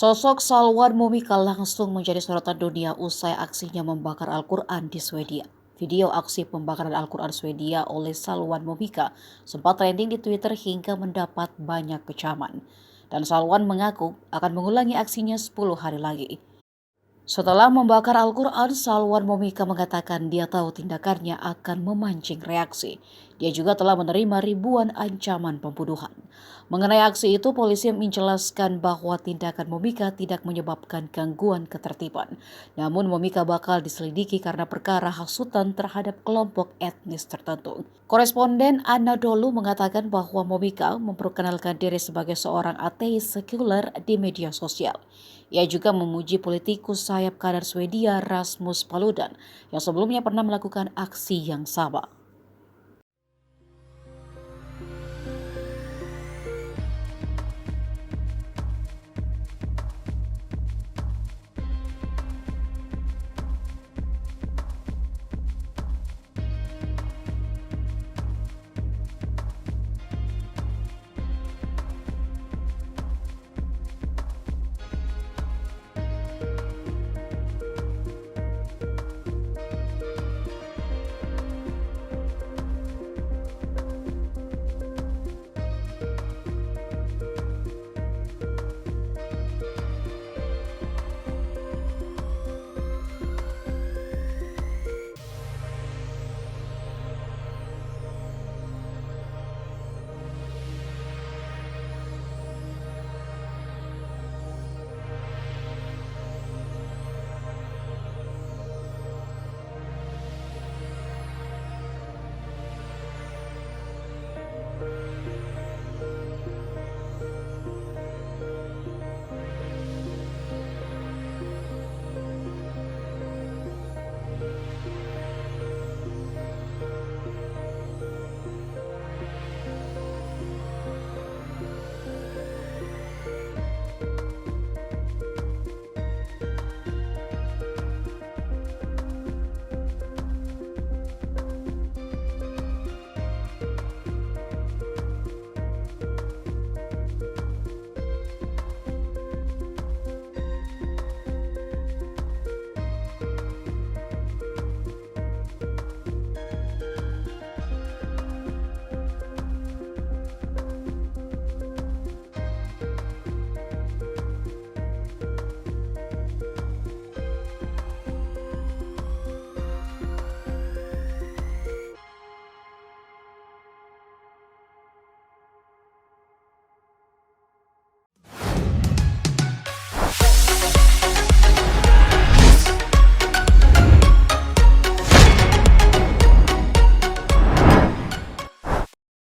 Sosok Salwan Momika langsung menjadi sorotan dunia usai aksinya membakar Al-Quran di Swedia. Video aksi pembakaran Al-Quran Swedia oleh Salwan Momika sempat trending di Twitter hingga mendapat banyak kecaman. Dan Salwan mengaku akan mengulangi aksinya 10 hari lagi. Setelah membakar Al-Quran, Salwan Momika mengatakan dia tahu tindakannya akan memancing reaksi. Dia juga telah menerima ribuan ancaman pembunuhan. Mengenai aksi itu, polisi menjelaskan bahwa tindakan Momika tidak menyebabkan gangguan ketertiban. Namun Momika bakal diselidiki karena perkara hasutan terhadap kelompok etnis tertentu. Koresponden Anadolu mengatakan bahwa Momika memperkenalkan diri sebagai seorang ateis sekuler di media sosial. Ia juga memuji politikus sayap kanan Swedia Rasmus Paludan yang sebelumnya pernah melakukan aksi yang sama.